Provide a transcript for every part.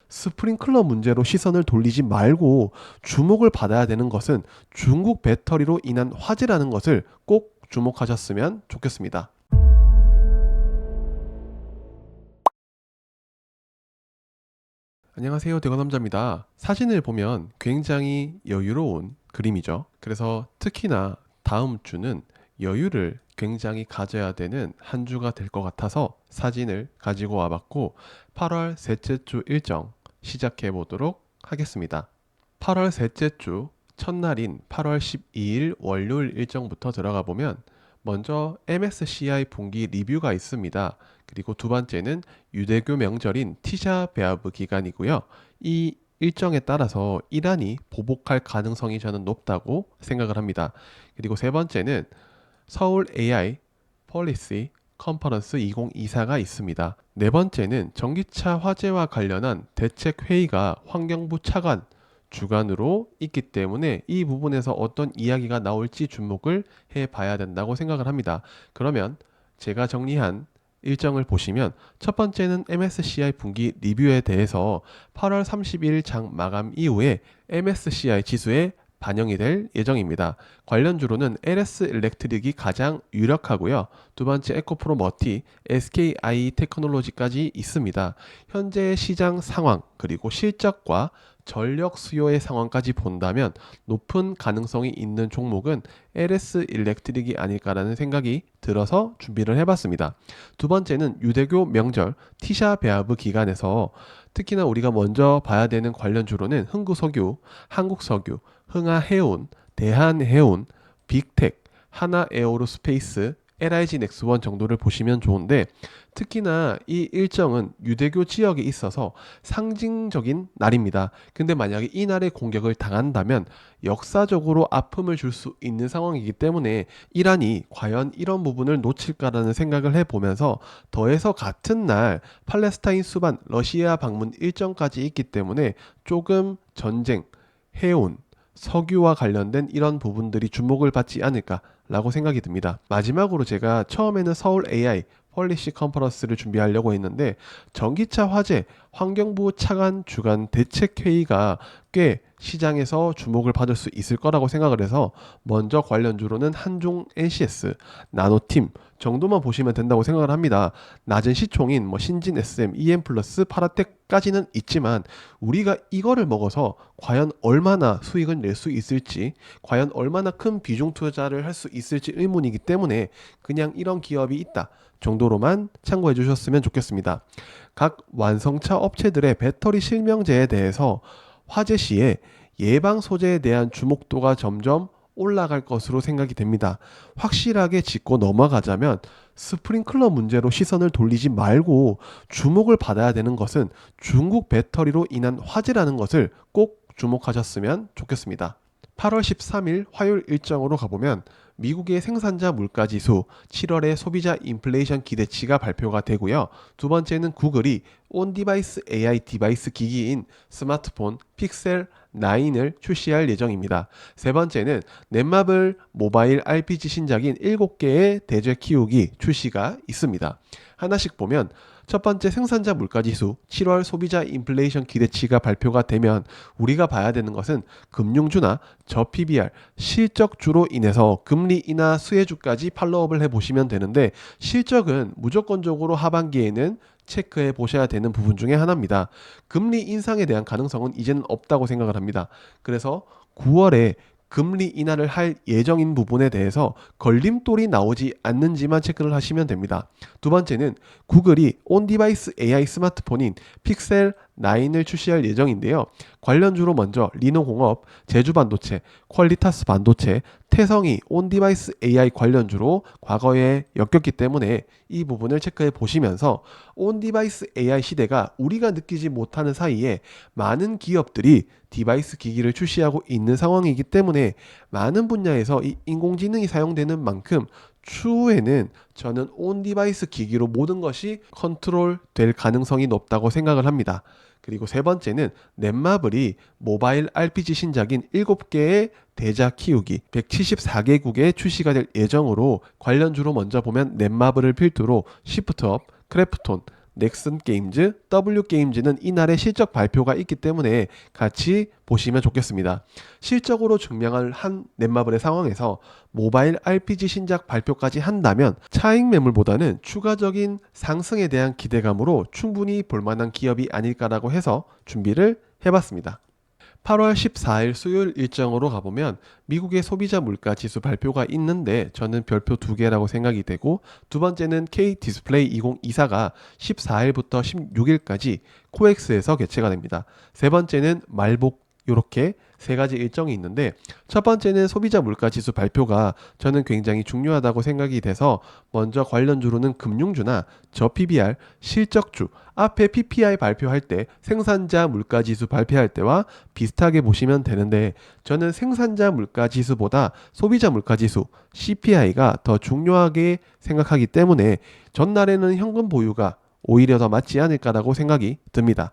스프링클러 문제로 시선을 돌리지 말고 주목을 받아야 되는 것은 중국 배터리로 인한 화재라는 것을 꼭 주목하셨으면 좋겠습니다. 안녕하세요, 대건남자입니다. 사진을 보면 굉장히 여유로운 그림이죠. 그래서 특히나 다음 주는 여유를 굉장히 가져야 되는 한 주가 될 것 같아서 사진을 가지고 와봤고 8월 셋째 주 일정 시작해 보도록 하겠습니다. 8월 셋째 주 첫날인 8월 12일 월요일 일정부터 들어가 보면 먼저 MSCI 분기 리뷰가 있습니다. 그리고 두 번째는 유대교 명절인 티샤 베아브 기간이고요. 이 일정에 따라서 이란이 보복할 가능성이 저는 높다고 생각을 합니다. 그리고 세 번째는 서울 AI 폴리시 컨퍼런스 2024가 있습니다. 네 번째는 전기차 화재와 관련한 대책 회의가 환경부 차관 주관으로 있기 때문에 이 부분에서 어떤 이야기가 나올지 주목을 해 봐야 된다고 생각을 합니다. 그러면 제가 정리한 일정을 보시면 첫 번째는 MSCI 분기 리뷰에 대해서 8월 30일 장 마감 이후에 MSCI 지수에 반영이 될 예정입니다. 관련주로는 LS 일렉트릭이 가장 유력하고요. 두 번째 에코프로 머티, SKI 테크놀로지까지 있습니다. 현재 시장 상황 그리고 실적과 전력 수요의 상황까지 본다면 높은 가능성이 있는 종목은 LS 일렉트릭이 아닐까라는 생각이 들어서 준비를 해봤습니다. 두 번째는 유대교 명절 티샤 베아브 기간에서 특히나 우리가 먼저 봐야 되는 관련주로는 흥구석유, 한국석유, 흥하해운, 대한해운, 빅텍, 하나에어로스페이스, LIG 넥스원 정도를 보시면 좋은데 특히나 이 일정은 유대교 지역에 있어서 상징적인 날입니다. 근데 만약에 이 날에 공격을 당한다면 역사적으로 아픔을 줄 수 있는 상황이기 때문에 이란이 과연 이런 부분을 놓칠까라는 생각을 해보면서 더해서 같은 날 팔레스타인 수반 러시아 방문 일정까지 있기 때문에 조금 전쟁, 해운, 석유와 관련된 이런 부분들이 주목을 받지 않을까라고 생각이 듭니다. 마지막으로 제가 처음에는 서울 AI 폴리시 컨퍼런스를 준비하려고 했는데 전기차 화재 환경부 차관 주간 대책 회의가 꽤 시장에서 주목을 받을 수 있을 거라고 생각을 해서 먼저 관련주로는 한중 NCS, 나노팀 정도만 보시면 된다고 생각을 합니다. 낮은 시총인 신진 SM, EM 플러스, 파라텍까지는 있지만 우리가 이거를 먹어서 과연 얼마나 수익을 낼 수 있을지, 과연 얼마나 큰 비중 투자를 할 수 있을지 의문이기 때문에 그냥 이런 기업이 있다 정도로만 참고해 주셨으면 좋겠습니다. 각 완성차 업체들의 배터리 실명제에 대해서 화재 시에 예방 소재에 대한 주목도가 점점 올라갈 것으로 생각이 됩니다. 확실하게 짚고 넘어가자면 스프링클러 문제로 시선을 돌리지 말고 주목을 받아야 되는 것은 중국 배터리로 인한 화재라는 것을 꼭 주목하셨으면 좋겠습니다. 8월 13일 화요일 일정으로 가보면 미국의 생산자 물가지수 7월의 소비자 인플레이션 기대치가 발표가 되고요. 두 번째는 구글이 온디바이스 AI 디바이스 기기인 스마트폰 픽셀 9을 출시할 예정입니다. 세 번째는 넷마블 모바일 RPG 신작인 7개의 대죄 키우기 출시가 있습니다. 하나씩 보면 첫 번째 생산자 물가지수 7월 소비자 인플레이션 기대치가 발표가 되면 우리가 봐야 되는 것은 금융주나 저 PBR 실적주로 인해서 금리 인하 수혜주까지 팔로업을 해보시면 되는데 실적은 무조건적으로 하반기에는 체크해 보셔야 되는 부분 중에 하나입니다. 금리 인상에 대한 가능성은 이제는 없다고 생각을 합니다. 그래서 9월에 금리 인하를 할 예정인 부분에 대해서 걸림돌이 나오지 않는지만 체크를 하시면 됩니다. 두 번째는 구글이 온디바이스 AI 스마트폰인 픽셀 9을 출시할 예정인데요. 관련주로 먼저 리노공업, 제주반도체, 퀄리타스 반도체, 태성이 온디바이스 AI 관련주로 과거에 엮였기 때문에 이 부분을 체크해 보시면서 온디바이스 AI 시대가 우리가 느끼지 못하는 사이에 많은 기업들이 디바이스 기기를 출시하고 있는 상황이기 때문에 많은 분야에서 이 인공지능이 사용되는 만큼 추후에는 저는 온디바이스 기기로 모든 것이 컨트롤 될 가능성이 높다고 생각을 합니다. 그리고 세 번째는 넷마블이 모바일 RPG 신작인 7개의 대자 키우기 174개국에 출시가 될 예정으로 관련주로 먼저 보면 넷마블을 필두로 시프트업, 크래프톤, 넥슨 게임즈, W 게임즈는 이날의 실적 발표가 있기 때문에 같이 보시면 좋겠습니다. 실적으로 증명할 한 넷마블의 상황에서 모바일 RPG 신작 발표까지 한다면 차익 매물보다는 추가적인 상승에 대한 기대감으로 충분히 볼만한 기업이 아닐까라고 해서 준비를 해봤습니다. 8월 14일 수요일 일정으로 가보면 미국의 소비자 물가 지수 발표가 있는데 저는 별표 2개라고 생각이 되고, 두 번째는 K 디스플레이 2024가 14일부터 16일까지 코엑스에서 개최가 됩니다. 세 번째는 말복, 이렇게 세 가지 일정이 있는데, 첫 번째는 소비자 물가 지수 발표가 저는 굉장히 중요하다고 생각이 돼서 먼저 관련주로는 금융주나 저PBR, 실적주, 앞에 PPI 발표할 때 생산자 물가 지수 발표할 때와 비슷하게 보시면 되는데, 저는 생산자 물가 지수보다 소비자 물가 지수 CPI가 더 중요하게 생각하기 때문에 전날에는 현금 보유가 오히려 더 맞지 않을까라고 생각이 듭니다.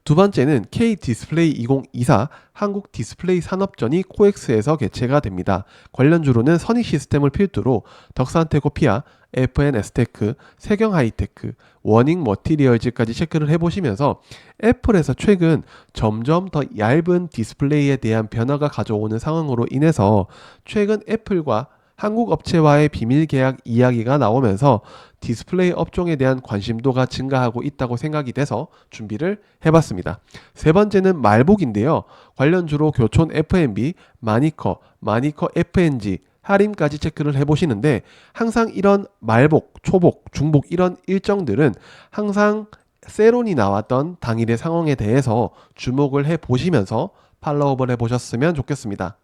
두 번째는 K 디스플레이 2024 한국 디스플레이 산업전이 코엑스에서 개최가 됩니다. 관련주로는 선익 시스템을 필두로 덕산테코피아, FNS테크, 세경하이테크, 워닝 머티리얼즈까지 체크를 해보시면서 애플에서 최근 점점 더 얇은 디스플레이에 대한 변화가 가져오는 상황으로 인해서 최근 애플과 한국 업체와의 비밀 계약 이야기가 나오면서 디스플레이 업종에 대한 관심도가 증가하고 있다고 생각이 돼서 준비를 해봤습니다. 세 번째는 말복인데요. 관련주로 교촌 F&B, 마니커 FNG, 할인까지 체크를 해보시는데, 항상 이런 말복, 초복, 중복 이런 일정들은 항상 세론이 나왔던 당일의 상황에 대해서 주목을 해보시면서 팔로우업을 해보셨으면 좋겠습니다.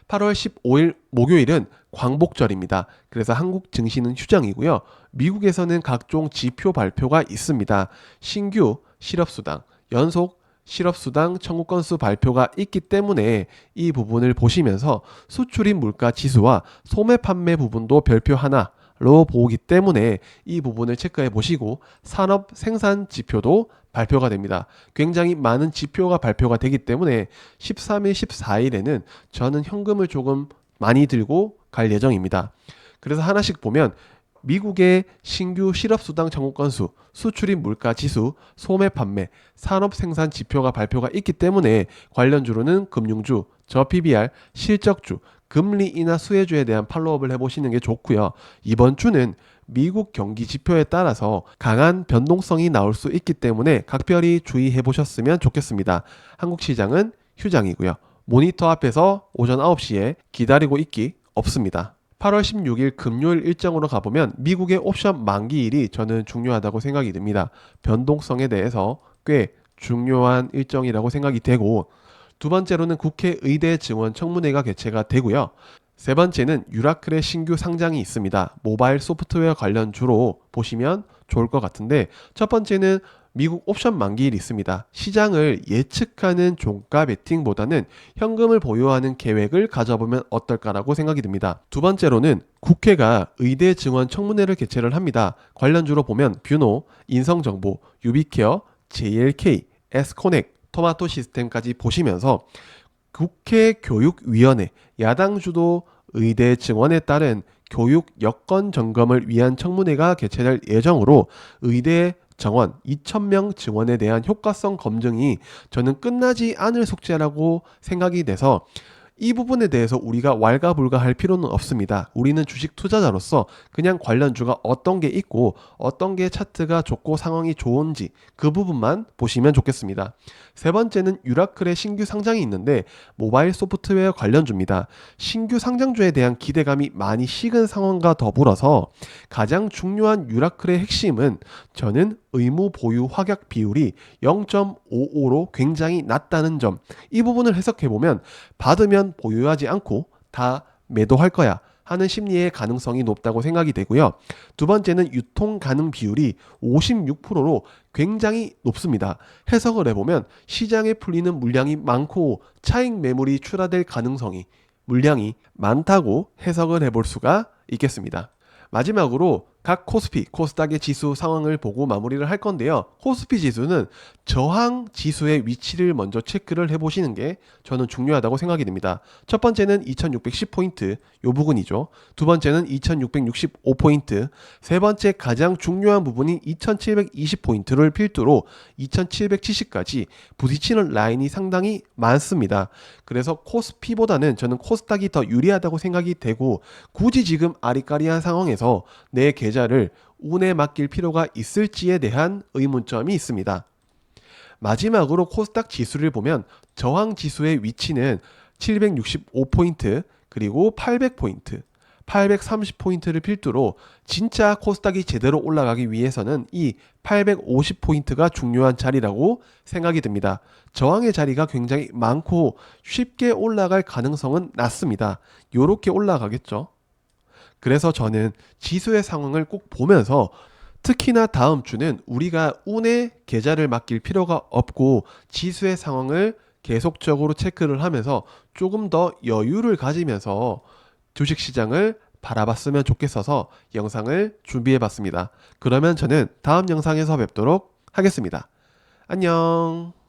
8월 15일 목요일은 광복절입니다. 그래서 한국 증시는 휴장이고요. 미국에서는 각종 지표 발표가 있습니다. 신규 실업수당, 연속 실업수당 청구 건수 발표가 있기 때문에 이 부분을 보시면서 수출입 물가 지수와 소매 판매 부분도 별표 하나로 보기 때문에 이 부분을 체크해 보시고, 산업 생산 지표도 발표가 됩니다. 굉장히 많은 지표가 발표가 되기 때문에 13일, 14일에는 저는 현금을 조금 많이 들고 갈 예정입니다. 그래서 하나씩 보면 미국의 신규 실업수당 청구 건수, 수출입 물가 지수, 소매 판매, 산업 생산 지표가 발표가 있기 때문에 관련주로는 금융주, 저PBR, 실적주, 금리 인하 수혜주에 대한 팔로우업을 해보시는 게 좋고요. 이번 주는 미국 경기 지표에 따라서 강한 변동성이 나올 수 있기 때문에 각별히 주의해 보셨으면 좋겠습니다. 한국 시장은 휴장이고요. 모니터 앞에서 오전 9시에 기다리고 있기 없습니다. 8월 16일 금요일 일정으로 가보면 미국의 옵션 만기일이 저는 중요하다고 생각이 듭니다. 변동성에 대해서 꽤 중요한 일정이라고 생각이 되고, 두 번째로는 국회 의대 증원 청문회가 개최가 되고요. 세 번째는 유라클의 신규 상장이 있습니다. 모바일 소프트웨어 관련 주로 보시면 좋을 것 같은데, 첫 번째는 미국 옵션 만기일이 있습니다. 시장을 예측하는 종가 베팅보다는 현금을 보유하는 계획을 가져보면 어떨까라고 생각이 듭니다. 두 번째로는 국회가 의대 증원 청문회를 개최를 합니다. 관련주로 보면 뷰노, 인성정보, 유비케어, JLK, S코넥, 토마토 시스템까지 보시면서 국회 교육위원회, 야당 주도 의대 증원에 따른 교육 여건 점검을 위한 청문회가 개최될 예정으로, 의대 정원 2,000명 증원에 대한 효과성 검증이 저는 끝나지 않을 숙제라고 생각이 돼서 이 부분에 대해서 우리가 왈가불가할 필요는 없습니다. 우리는 주식 투자자로서 그냥 관련주가 어떤 게 있고 어떤 게 차트가 좋고 상황이 좋은지 그 부분만 보시면 좋겠습니다. 세 번째는 유라클의 신규 상장이 있는데 모바일 소프트웨어 관련주입니다. 신규 상장주에 대한 기대감이 많이 식은 상황과 더불어서 가장 중요한 유라클의 핵심은 저는 의무 보유 확약 비율이 0.55로 굉장히 낮다는 점, 이 부분을 해석해보면 받으면 보유하지 않고 다 매도할 거야 하는 심리의 가능성이 높다고 생각이 되고요. 두 번째는 유통 가능 비율이 56%로 굉장히 높습니다. 해석을 해보면 시장에 풀리는 물량이 많고 차익 매물이 출하될 가능성이, 물량이 많다고 해석을 해볼 수가 있겠습니다. 마지막으로 각 코스피, 코스닥의 지수 상황을 보고 마무리를 할 건데요. 코스피 지수는 저항 지수의 위치를 먼저 체크를 해보시는 게 저는 중요하다고 생각이 됩니다. 첫 번째는 2610포인트, 요 부분이죠. 두 번째는 2665포인트, 세 번째 가장 중요한 부분인 2720포인트를 필두로 2770까지 부딪히는 라인이 상당히 많습니다. 그래서 코스피보다는 저는 코스닥이 더 유리하다고 생각이 되고, 굳이 지금 아리까리한 상황에서 내 계좌를 운에 맡길 필요가 있을지에 대한 의문점이 있습니다. 마지막으로 코스닥 지수를 보면 저항 지수의 위치는 765포인트 그리고 800포인트, 830포인트를 필두로 진짜 코스닥이 제대로 올라가기 위해서는 이 850포인트가 중요한 자리라고 생각이 듭니다. 저항의 자리가 굉장히 많고 쉽게 올라갈 가능성은 낮습니다. 요렇게 올라가겠죠. 그래서 저는 지수의 상황을 꼭 보면서, 특히나 다음 주는 우리가 운에 계좌를 맡길 필요가 없고 지수의 상황을 계속적으로 체크를 하면서 조금 더 여유를 가지면서 주식시장을 바라봤으면 좋겠어서 영상을 준비해 봤습니다. 그러면 저는 다음 영상에서 뵙도록 하겠습니다. 안녕.